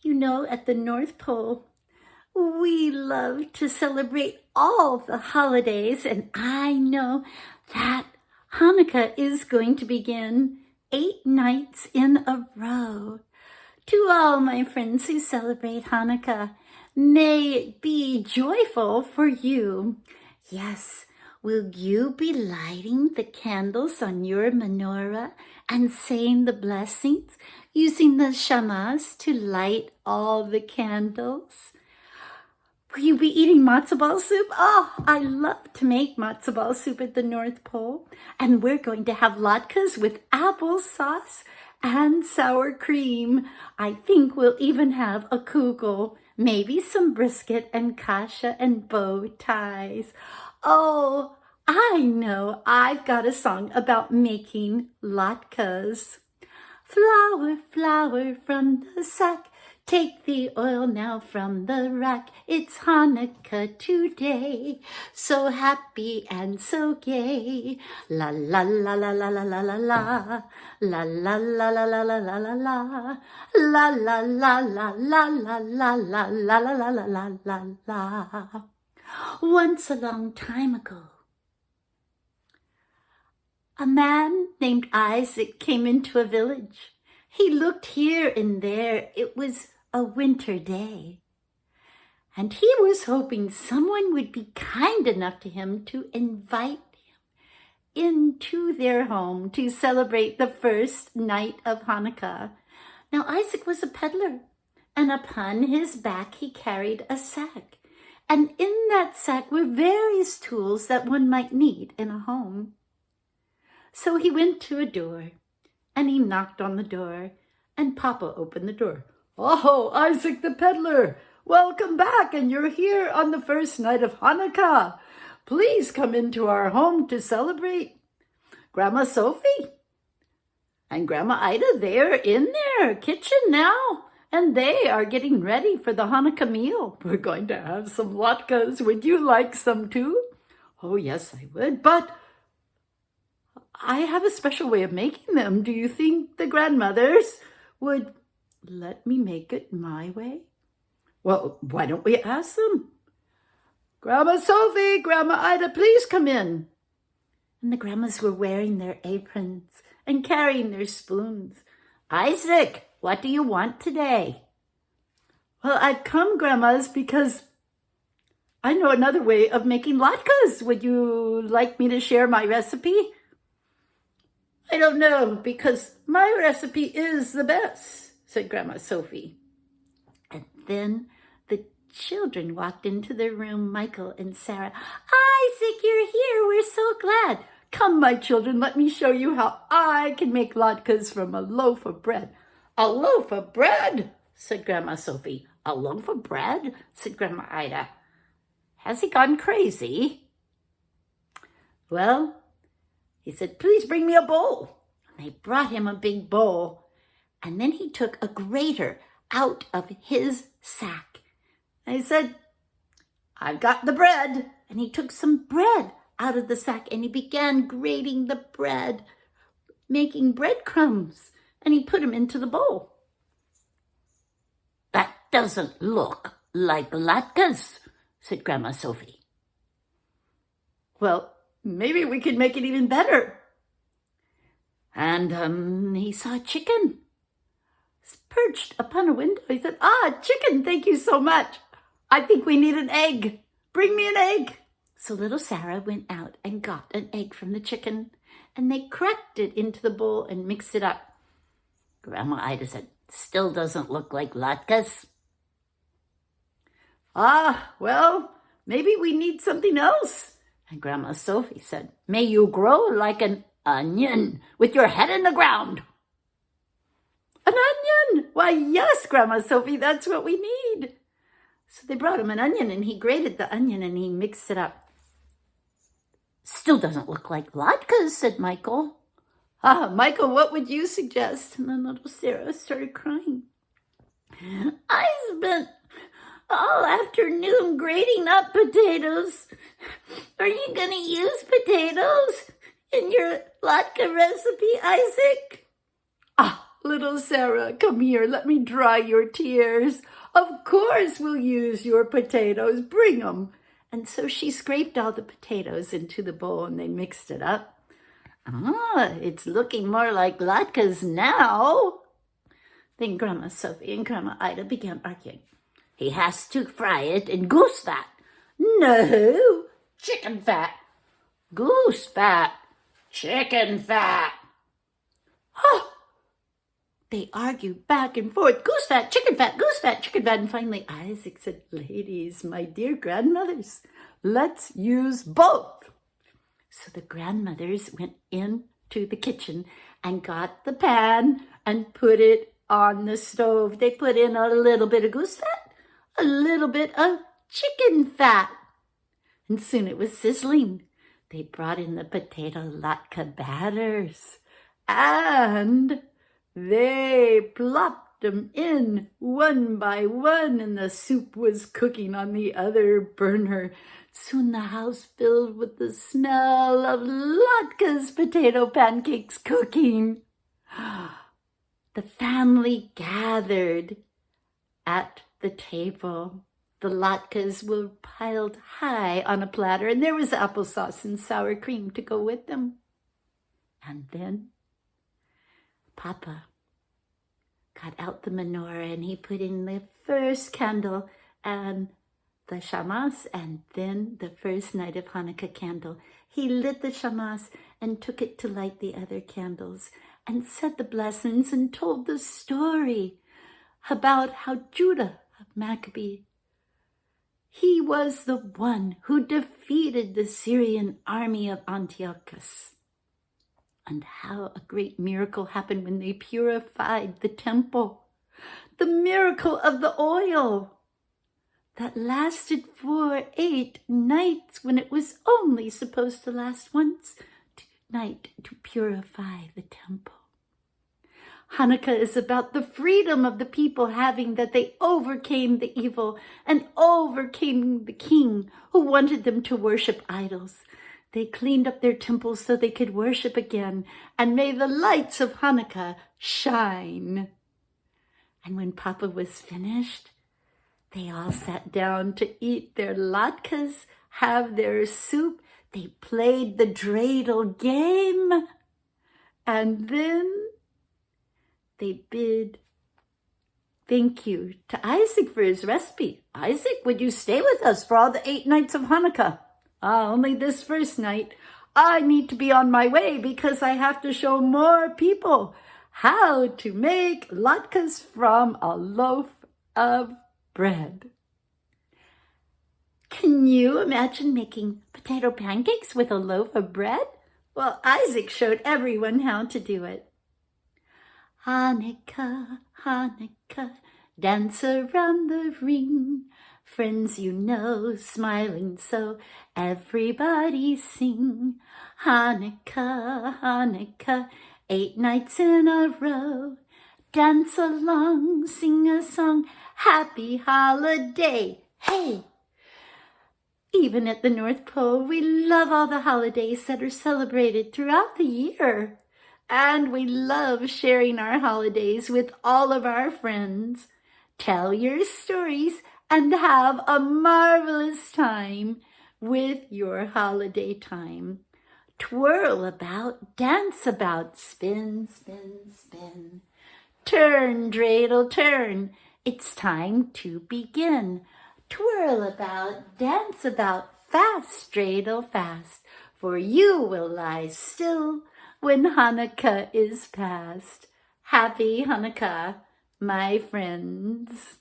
At the North Pole, we love to celebrate all the holidays, and I know that Hanukkah is going to begin 8 nights in a row. To all my friends who celebrate Hanukkah, may it be joyful for you. Yes, will you be lighting the candles on your menorah and saying the blessings, using the shamas to light all the candles? Will you be eating matzo ball soup? Oh, I love to make matzo ball soup at the North Pole. And we're going to have latkes with applesauce and sour cream. I think we'll even have a kugel, maybe some brisket and kasha and bow ties. Oh, I know I've got a song about making latkes. Flower, flower from the sack, take the oil now from the rack. It's Hanukkah today, so happy and so gay. La la la la la la la la la, la la la la la la la la la, la la la la la la la la la la la la la la. Once a long time ago, a man named Isaac came into a village. He looked here and there. It was a winter day. And he was hoping someone would be kind enough to him to invite him into their home to celebrate the first night of Hanukkah. Now Isaac was a peddler, and upon his back he carried a sack. And in that sack were various tools that one might need in a home. So he went to a door, and he knocked on the door, and Papa opened the door. "Oh, Isaac the peddler, welcome back, and you're here on the first night of Hanukkah. Please come into our home to celebrate. Grandma Sophie and Grandma Ida, they're in their kitchen now, and they are getting ready for the Hanukkah meal. We're going to have some latkes. Would you like some too?" "Oh, yes, I would, but I have a special way of making them. Do you think the grandmothers would let me make it my way?" "Well, why don't we ask them? Grandma Sophie, Grandma Ida, please come in." And the grandmas were wearing their aprons and carrying their spoons. "Isaac, what do you want today?" "Well, I've come, grandmas, because I know another way of making latkes. Would you like me to share my recipe?" "I don't know, because my recipe is the best," said Grandma Sophie. And then the children walked into their room, Michael and Sarah. "Isaac, you're here. We're so glad. Come, my children, let me show you how I can make latkes from a loaf of bread." "A loaf of bread?" said Grandma Sophie. "A loaf of bread?" said Grandma Ida. "Has he gone crazy?" "Well," he said, "please bring me a bowl." And they brought him a big bowl. And then he took a grater out of his sack. And he said, "I've got the bread." And he took some bread out of the sack and he began grating the bread, making breadcrumbs. And he put them into the bowl. "That doesn't look like latkes," said Grandma Sophie. "Well, maybe we could make it even better." And he saw a chicken perched upon a window. He said, "Chicken, thank you so much. I think we need an egg. Bring me an egg." So little Sarah went out and got an egg from the chicken, and they cracked it into the bowl and mixed it up. Grandma Ida said, "Still doesn't look like latkes." Well, maybe we need something else." And Grandma Sophie said, "May you grow like an onion with your head in the ground." "An onion? Why, yes, Grandma Sophie, that's what we need." So they brought him an onion, and he grated the onion, and he mixed it up. "Still doesn't look like latkes," said Michael. "Michael, what would you suggest?" And then little Sarah started crying. "I spent all afternoon grating up potatoes. Are you going to use potatoes in your latke recipe, Isaac?" little Sarah, come here, let me dry your tears. Of course we'll use your potatoes, bring 'em. And so she scraped all the potatoes into the bowl and they mixed it up. Ah, it's looking more like latkes now. Then Grandma Sophie and Grandma Ida began arguing. He has to fry it in goose fat. No, chicken fat. Goose fat. Chicken fat. Oh! They argued back and forth. Goose fat, chicken fat, goose fat, chicken fat. And finally Isaac said, ladies, my dear grandmothers, let's use both. So the grandmothers went into the kitchen and got the pan and put it on the stove. They put in a little bit of goose fat, a little bit of chicken fat. And soon it was sizzling. They brought in the potato latke batters and they plopped them in one by one, and the soup was cooking on the other burner. Soon the house filled with the smell of latkes potato pancakes cooking. The family gathered at the table. The latkes were piled high on a platter, and there was applesauce and sour cream to go with them. And then Papa got out the menorah and he put in the first candle and the shamas, and then the first night of Hanukkah candle. He lit the shamas and took it to light the other candles and said the blessings and told the story about how Judah of Maccabee, he was the one who defeated the Syrian army of Antiochus, and how a great miracle happened when they purified the temple. The miracle of the oil that lasted for 8 nights when it was only supposed to last once night to purify the temple. Hanukkah is about the freedom of the people having that they overcame the evil and overcame the king who wanted them to worship idols. They cleaned up their temples so they could worship again, and may the lights of Hanukkah shine. And when Papa was finished, they all sat down to eat their latkes, have their soup. They played the dreidel game, and then they bid thank you to Isaac for his recipe. Isaac, would you stay with us for all the 8 nights of Hanukkah? Only this first night. I need to be on my way because I have to show more people how to make latkes from a loaf of bread. Can you imagine making potato pancakes with a loaf of bread? Well, Isaac showed everyone how to do it. Hanukkah, Hanukkah, dance around the ring. Friends you know, smiling so, everybody sing. Hanukkah, Hanukkah, 8 nights in a row. Dance along, sing a song, happy holiday, hey! Even at the North Pole, we love all the holidays that are celebrated throughout the year. And we love sharing our holidays with all of our friends. Tell your stories and have a marvelous time with your holiday time. Twirl about, dance about, spin, spin, spin. Turn, dreidel, turn. It's time to begin. Twirl about, dance about, fast, dreidel, fast. For you will lie still when Hanukkah is past. Happy Hanukkah, my friends.